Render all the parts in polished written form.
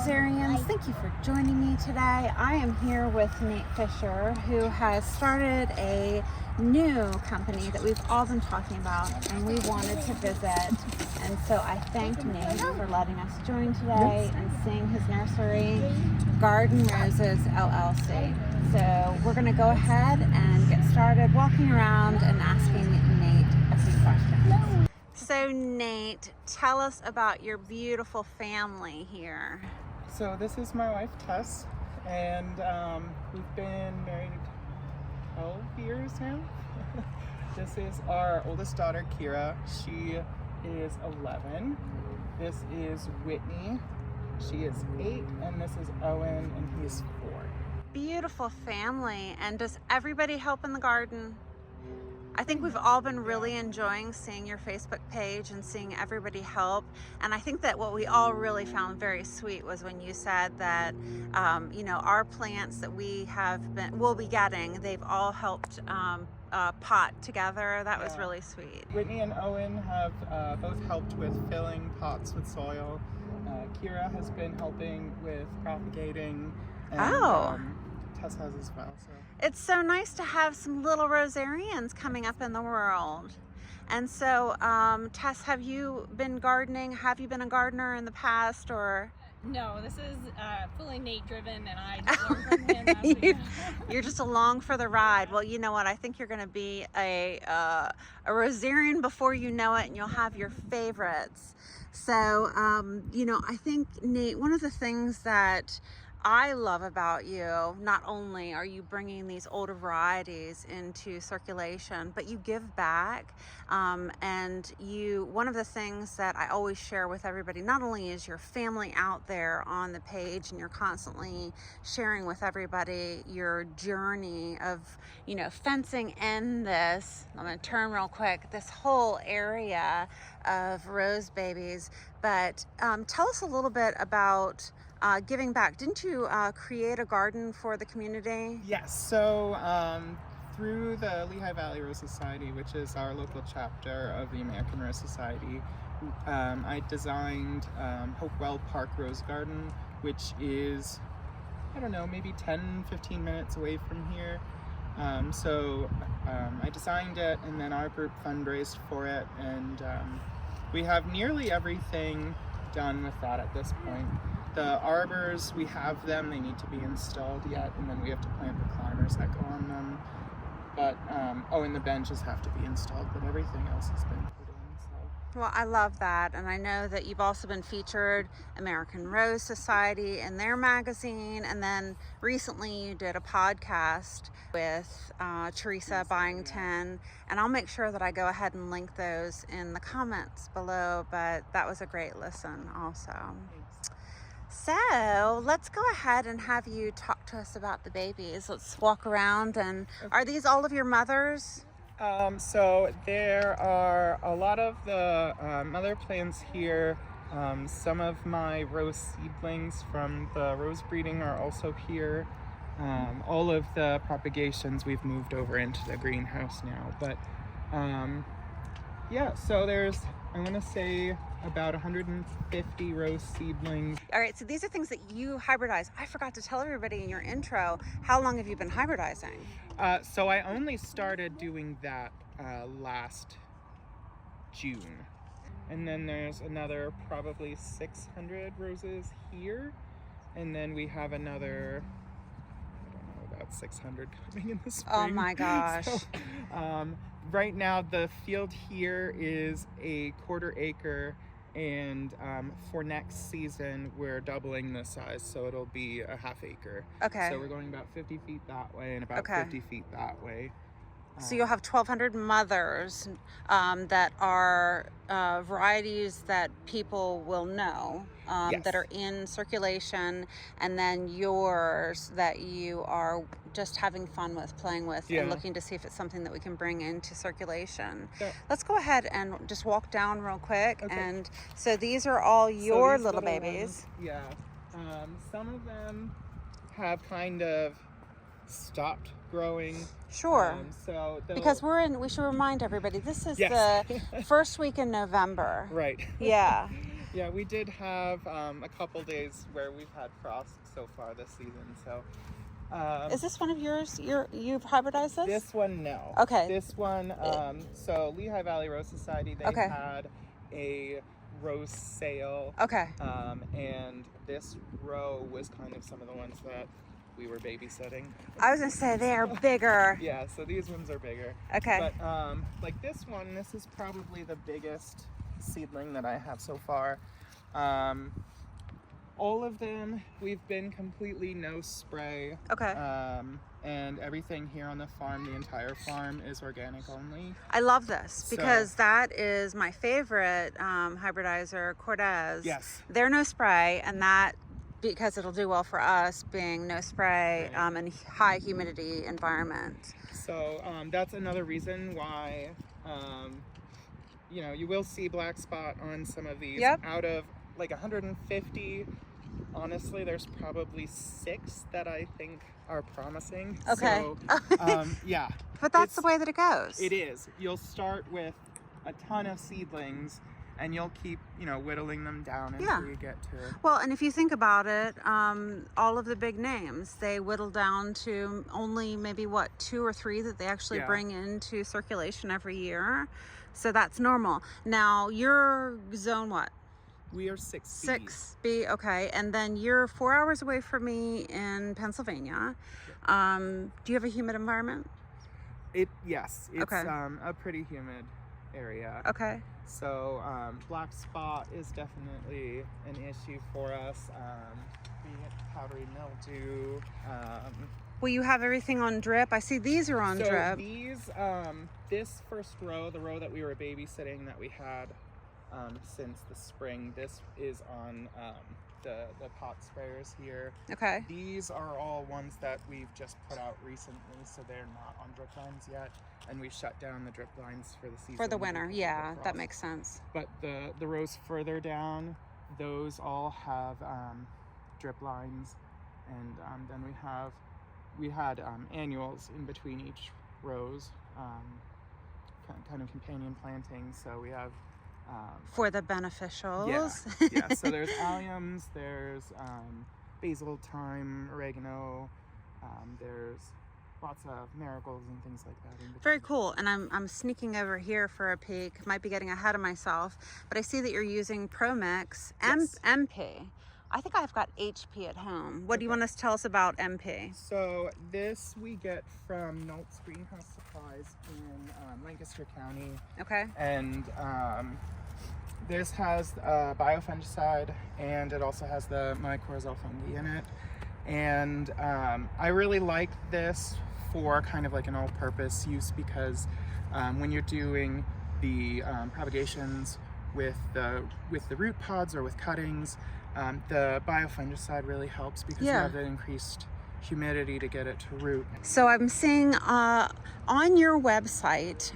Rosarians, thank you for joining me today. I am here with Nate Fisher, who has started a new company that we've all been talking about and we wanted to visit. And so I thank Nate for letting us join today and seeing his nursery, Garden Roses LLC. So we're going to go ahead and get started walking around and asking Nate a few questions. So Nate, tell us about your beautiful family here. So this is my wife Tess, and we've been married 12 years now. This is our oldest daughter Kira. She is 11. This is Whitney. She is 8, and this is Owen, and he's 4. Beautiful family. And does everybody help in the garden? I think we've all been really enjoying seeing your Facebook page and seeing everybody help. And I think that what we all really found very sweet was when you said that, our plants that we'll be getting, they've all helped pot together. That was really sweet. Whitney and Owen have both helped with filling pots with soil. Kira has been helping with propagating. And, Tess has as well. So. It's so nice to have some little Rosarians coming up in the world. And so, Tess, have you been gardening? Have you been a gardener in the past, or? No, this is fully Nate driven, and I just learned from him. You're just along for the ride. Well, you know what? I think you're going to be a Rosarian before you know it, and you'll have your favorites. So, I think, Nate, one of the things that I love about you, not only are you bringing these older varieties into circulation, but you give back. And one of the things that I always share with everybody, not only is your family out there on the page and you're constantly sharing with everybody your journey of, fencing in this, I'm going to turn real quick, this whole area of rose babies. But tell us a little bit about giving back. Didn't you create a garden for the community? Yes. So through the Lehigh Valley Rose Society, which is our local chapter of the American Rose Society, I designed Hopewell Park Rose Garden, which is, maybe 10-15 minutes away from here. So I designed it, and then our group fundraised for it, and we have nearly everything done with that at this point. The arbors, we have them, they need to be installed yet, and then we have to plant the climbers that go on them. But, and the benches have to be installed, but everything else has been put in, so. Well, I love that, and I know that you've also been featured American Rose Society in their magazine, and then recently you did a podcast with Teresa Byington, and I'll make sure that I go ahead and link those in the comments below, but that was a great listen also. So let's go ahead and have you talk to us about the babies. Let's walk around. And are these all of your mothers? So there are a lot of the mother plants here. Some of my rose seedlings from the rose breeding are also here. All of the propagations we've moved over into the greenhouse now. But so there's, I want to say, about 150 rose seedlings. All right, so these are things that you hybridize. I forgot to tell everybody in your intro, how long have you been hybridizing? So I only started doing that last June. And then there's another probably 600 roses here. And then we have another, about 600 coming in the spring. Oh my gosh. So, right now the field here is a 1/4 acre, and for next season we're doubling the size, so it'll be a 1/2 acre. Okay. So we're going about 50 feet that way and about 50 feet that way. So you'll have 1,200 mothers that are varieties that people will know, that are in circulation, and then yours that you are just having fun with, playing with, and looking to see if it's something that we can bring into circulation. Yeah. Let's go ahead and just walk down real quick. Okay. And so these are all your little babies. Ones, some of them have kind of stopped growing. Sure. Because we should remind everybody, this is yes. the first week in November. Right. Yeah. Yeah, we did have a couple days where we've had frost so far this season. So, Is this one of yours? You've hybridized this? This one, no. Okay. This one, so Lehigh Valley Rose Society, they Okay. had a rose sale. Okay. And this row was kind of some of the ones that we were babysitting. I was gonna say they are bigger. Yeah, so these ones are bigger. Okay. But like this one, this is probably the biggest seedling that I have so far. All of them, we've been completely no spray. Okay. And everything here on the farm, the entire farm, is organic only. I love this because that is my favorite hybridizer, Cortez. Yes. They're no spray, and that because it'll do well for us being no spray and high humidity environment. So that's another reason why, you know, you will see black spot on some of these. Yep. Out of like 150, honestly, there's probably 6 that I think are promising. Okay. So, yeah. But that's the way that it goes. It is. You'll start with a ton of seedlings, and you'll keep, you know, whittling them down until you get to... Well, and if you think about it, all of the big names, they whittle down to only maybe, 2 or 3 that they actually bring into circulation every year. So that's normal. Now, your zone what? We are 6B. 6B, okay. And then you're 4 hours away from me in Pennsylvania. Do you have a humid environment? Yes. It's a pretty humid area. Okay. So black spot is definitely an issue for us. We get powdery mildew. Well, you have everything on drip. I see these are on drip. These, this first row, the row that we were babysitting that we had since the spring, this is on the pot sprayers here. Okay. These are all ones that we've just put out recently, so they're not on drip lines yet, and we shut down the drip lines for the season. For the winter, yeah, that makes sense. But the rows further down, those all have drip lines, and then we had annuals in between each rows, kind of companion planting. So we have for the beneficials. Yeah. So there's alliums, there's basil, thyme, oregano. There's lots of marigolds and things like that. Very cool. And I'm sneaking over here for a peek. Might be getting ahead of myself, but I see that you're using Pro Mix MP. I think I've got HP at home. What do you want to tell us about MP? So this we get from Nolt's Greenhouse Supplies in Lancaster County. Okay. And this has biofungicide, and it also has the mycorrhizal fungi in it. And I really like this for kind of like an all-purpose use because when you're doing the propagations with the root pods or with cuttings, the biofungicide really helps because you have the increased humidity to get it to root. So I'm seeing on your website,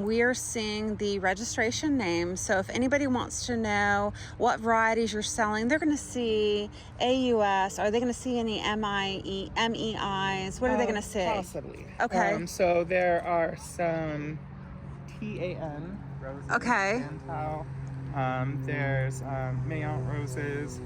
we are seeing the registration name. So if anybody wants to know what varieties you're selling, they're going to see AUS. Are they going to see any MEIs? What are they going to see? Possibly. Okay. So there are some TAN roses. Okay. There's Mayant roses.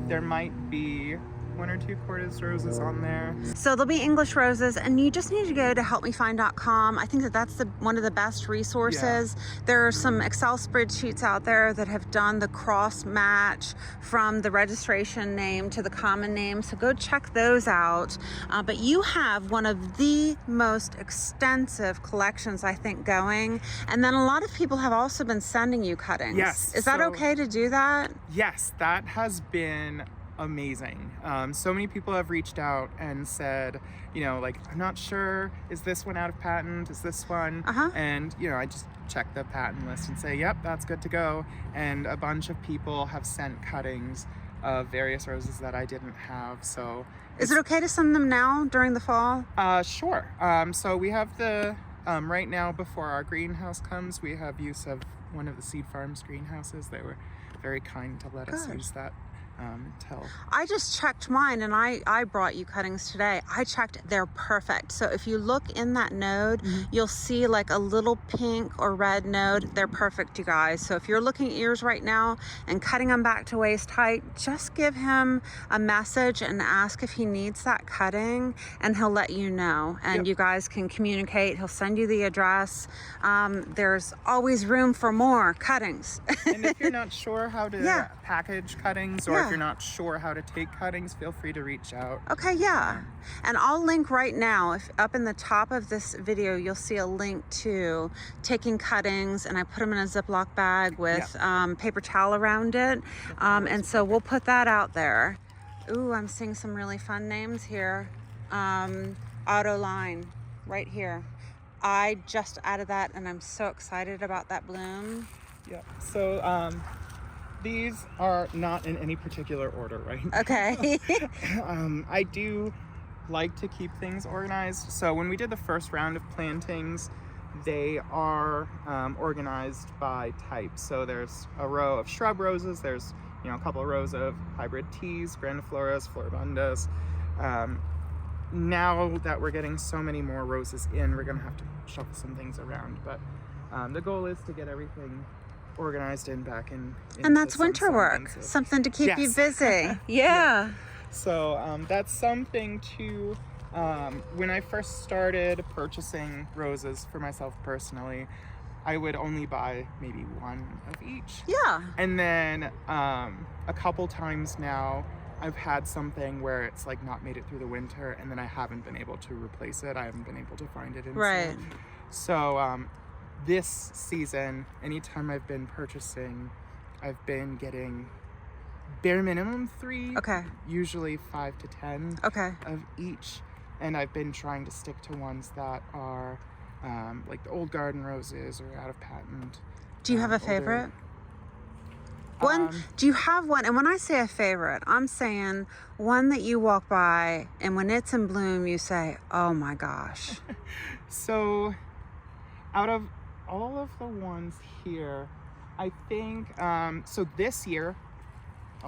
There might be 1 or 2 Cortez roses on there. So there'll be English roses, and you just need to go to helpmefind.com. I think that's one of the best resources. Yeah. There are some Excel spreadsheets out there that have done the cross match from the registration name to the common name. So go check those out. But you have one of the most extensive collections, I think, going. And then a lot of people have also been sending you cuttings. Yes. Is that okay to do that? Yes, that has been amazing. So many people have reached out and said, you know, like, I'm not sure, is this one out of patent? Is this one? And, you know, I just check the patent list and say, yep, that's good to go. And a bunch of people have sent cuttings of various roses that I didn't have. So is it okay to send them now during the fall? Sure. So we have the, right now before our greenhouse comes, we have use of one of the Seed Farm's greenhouses. They were very kind to let us use that until. I just checked mine, and I brought you cuttings today. I checked, they're perfect. So if you look in that node, you'll see like a little pink or red node. They're perfect, you guys. So if you're looking at yours right now and cutting them back to waist height, just give him a message and ask if he needs that cutting, and he'll let you know. And you guys can communicate. He'll send you the address. There's always room for more cuttings. And if you're not sure how to package cuttings, or if you're not sure how to take cuttings, feel free to reach out. Okay, yeah. And I'll link right now, if up in the top of this video, you'll see a link to taking cuttings, and I put them in a Ziploc bag with paper towel around it. And so we'll put that out there. Ooh, I'm seeing some really fun names here. Auto Line, right here. I just added that, and I'm so excited about that bloom. Yeah. So these are not in any particular order, right? Okay. I do like to keep things organized. So when we did the first round of plantings, they are organized by type. So there's a row of shrub roses. There's a couple of rows of hybrid teas, grandifloras, floribundas. Now that we're getting so many more roses in, we're gonna have to shuffle some things around. But the goal is to get everything organized and back in. And that's winter work, something to keep you busy. Yeah. So that's something to, when I first started purchasing roses for myself personally, I would only buy maybe one of each. Yeah. And then a couple times now, I've had something where it's like not made it through the winter, and then I haven't been able to replace it. I haven't been able to find it in right. So this season, anytime I've been purchasing, I've been getting bare minimum 3, usually 5 to 10 of each, and I've been trying to stick to ones that are like the old garden roses or out of patent. Do you have a favorite? One, do you have one? And when I say a favorite, I'm saying one that you walk by and when it's in bloom, you say, oh my gosh. So out of all of the ones here, I think, so this year,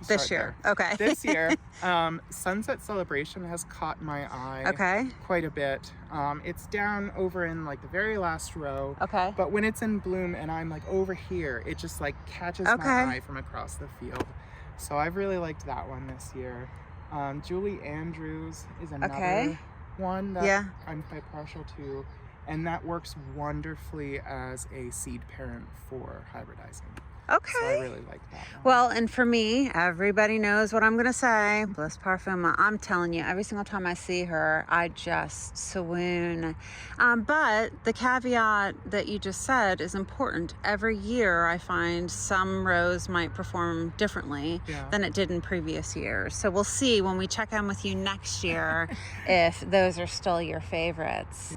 This year. Okay. This year, Sunset Celebration has caught my eye quite a bit. It's down over in like the very last row. Okay. But when it's in bloom and I'm like over here, it just like catches my eye from across the field. So I've really liked that one this year. Julie Andrews is another one that I'm quite partial to. And that works wonderfully as a seed parent for hybridizing. Okay. So I really like that one. Well, and for me, everybody knows what I'm going to say. Bliss Parfum, I'm telling you, every single time I see her, I just swoon. But the caveat that you just said is important. Every year, I find some rows might perform differently than it did in previous years. So we'll see when we check in with you next year if those are still your favorites.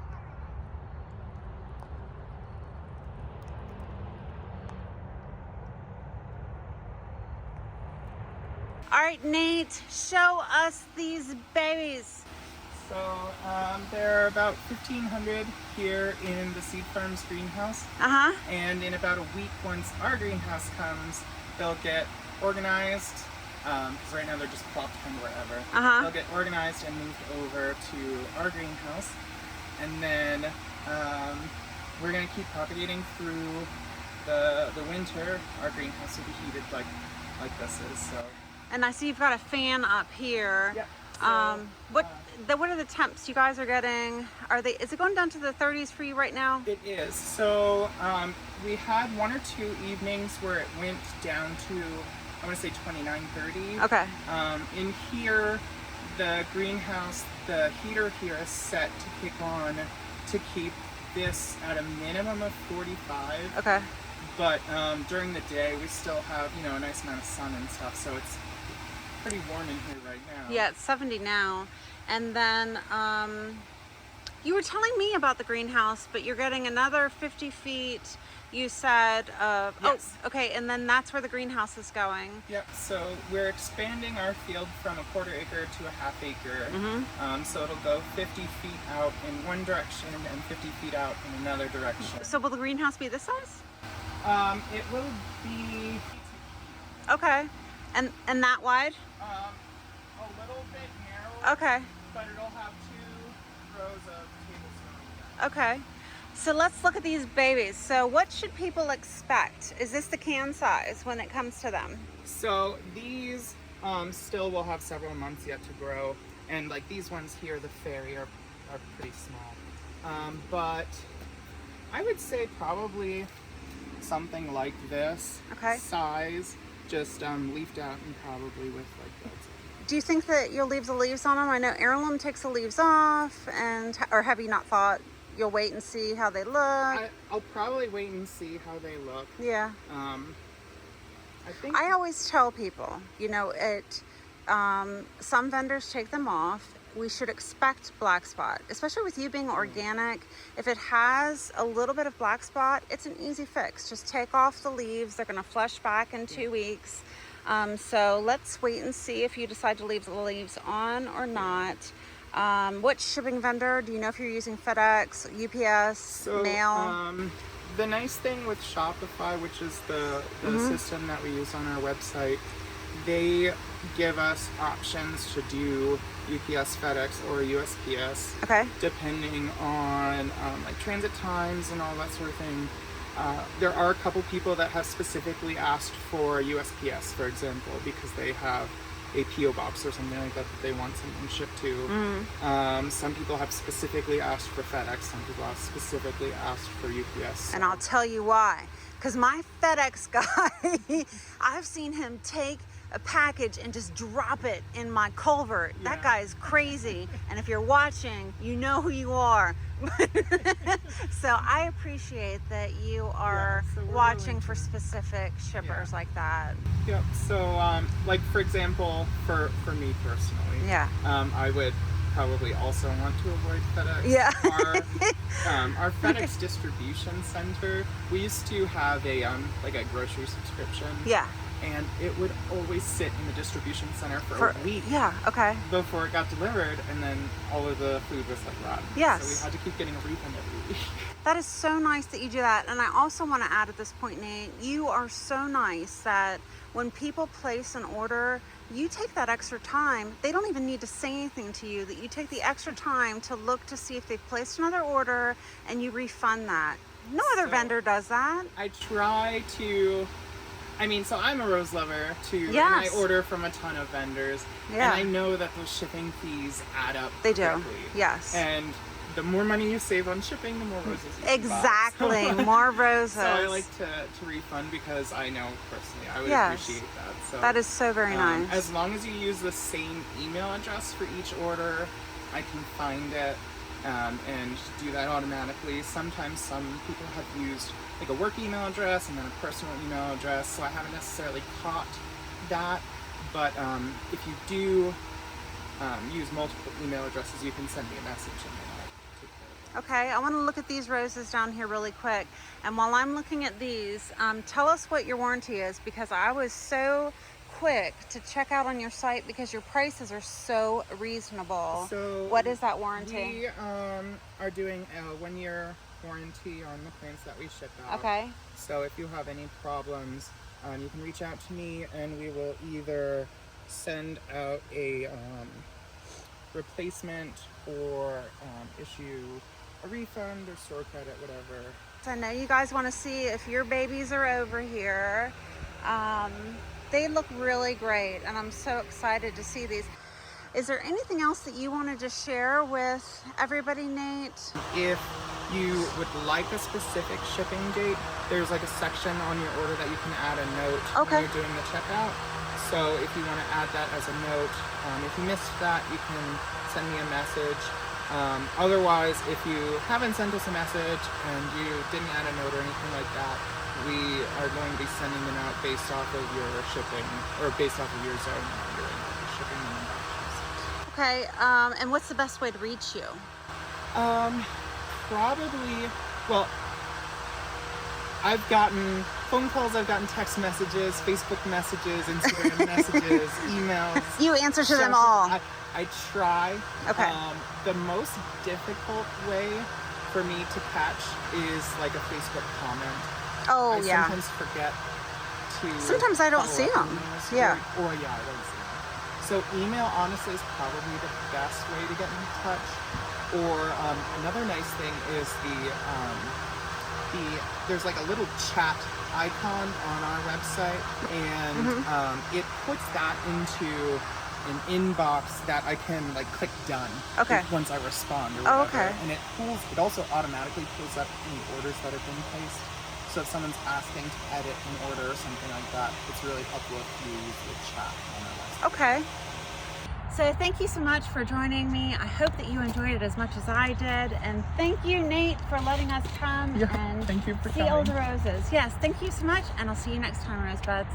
All right, Nate, show us these babies. So there are about 1,500 here in the Seed Farm's greenhouse. And in about a week, once our greenhouse comes, they'll get organized. Because right now they're just plopped kind of wherever. They'll get organized and moved over to our greenhouse. And then we're going to keep propagating through the winter. Our greenhouse will be heated like this is. So. And I see you've got a fan up here. Yeah. So, what are the temps you guys are getting? Is it going down to the 30s for you right now? It is. So we had 1 or 2 evenings where it went down to, I want to say 29, 30. Okay. In here, the greenhouse, the heater here is set to kick on to keep this at a minimum of 45. Okay. But during the day, we still have, a nice amount of sun and stuff, so it's pretty warm in here right now. Yeah, it's 70 now. And then you were telling me about the greenhouse, but you're getting another 50 feet, you said. Yes. Oh, okay, and then that's where the greenhouse is going. Yep, so we're expanding our field from a 1/4 acre to a 1/2 acre. So it'll go 50 feet out in one direction and 50 feet out in another direction. So will the greenhouse be this size? It will be... Okay. And that wide? A little bit narrower. Okay. But it'll have 2 rows of tablespoons. Okay. So let's look at these babies. So what should people expect? Is this the can size when it comes to them? So these still will have several months yet to grow, and like these ones here, the fairy, are pretty small. But I would say probably something like this size, just leafed out and probably with like buds. Do you think that you'll leave the leaves on them? I know heirloom takes the leaves off, or have you not thought you'll wait and see how they look? I'll probably wait and see how they look. Yeah. I think I always tell people, you know, some vendors take them off. We should expect black spot, especially with you being organic. If it has a little bit of black spot, it's an easy fix. Just take off the leaves. They're going to flush back in 2 weeks. So let's wait and see if you decide to leave the leaves on or not. What shipping vendor? Do you know if you're using FedEx, UPS, mail? The nice thing with Shopify, which is the system that we use on our website, they give us options to do UPS, FedEx, or USPS. Okay. Depending on like transit times and all that sort of thing. There are a couple people that have specifically asked for USPS, for example, because they have a PO box or something like that they want something shipped to. Some people have specifically asked for FedEx. Some people have specifically asked for UPS. And I'll tell you why. Because my FedEx guy, I've seen him take a package and just drop it in my culvert. Yeah. That guy is crazy. And if you're watching, you know who you are. So I appreciate that you are watching for specific shippers like that. Yep. So like for example, for me personally, I would probably also want to avoid FedEx. Yeah. Our FedEx distribution center, we used to have a like a grocery subscription. Yeah. And it would always sit in the distribution center for a week. Yeah, okay. Before it got delivered, and then all of the food was like rotten. Yes. So we had to keep getting a refund every week. That is so nice that you do that. And I also want to add at this point, Nate, you are so nice that when people place an order, you take that extra time. They don't even need to say anything to you, that you take the extra time to look to see if they've placed another order and you refund that. No other vendor does that. I try to... I mean, so I'm a rose lover too, Yes. and I order from a ton of vendors, Yeah. and I know that those shipping fees add up They do, quickly. yes. And the more money you save on shipping, the more roses you can buy. Exactly, more roses. So I like to refund because I know personally I would Yes. appreciate that. So That is so very nice. as long as you use the same email address for each order, I can find it and do that automatically. Sometimes some people have used like a work email address and then a personal email address, so I haven't necessarily caught that. But if you do use multiple email addresses, you can send me a message and then I'll take care of it. Okay, I want to look at these roses down here really quick. And while I'm looking at these, tell us what your warranty is, because I was so quick to check out on your site because your prices are so reasonable. So what is that warranty? We are doing a 1-year warranty on the plants that we ship out. Okay. So if you have any problems, you can reach out to me and we will either send out a replacement or issue a refund or store credit, whatever. So I know you guys want to see if your babies are over here. They look really great and I'm so excited to see these. Is there anything else that you wanted to share with everybody, Nate? If you would like a specific shipping date, there's like a section on your order that you can add a note when you're doing the checkout. So if you want to add that as a note, if you missed that, you can send me a message. Otherwise, if you haven't sent us a message and you didn't add a note or anything like that, we are going to be sending them out based off of your shipping, or based off of your zone that you're in, shipping them in batches. Okay, and what's the best way to reach you? Probably, well, I've gotten phone calls, I've gotten text messages, Facebook messages, Instagram messages, emails. You answer to them all. I try. Okay. The most difficult way for me to catch is like a Facebook comment. Oh, I yeah. sometimes forget to. Sometimes I don't see them. Yeah. Or yeah, I don't see them. So email honestly is probably the best way to get in touch. Or another nice thing is there's like a little chat icon on our website, and it puts that into an inbox that I can like click done once I respond or whatever. Oh, okay. And it also automatically pulls up any orders that have been placed. So if someone's asking to edit an order or something like that, it's really helpful if you use the chat on our website. Okay. So thank you so much for joining me. I hope that you enjoyed it as much as I did. And thank you, Nate, for letting us come and thank you for see coming. all the roses. Yes, thank you so much. And I'll see you next time, Rosebuds.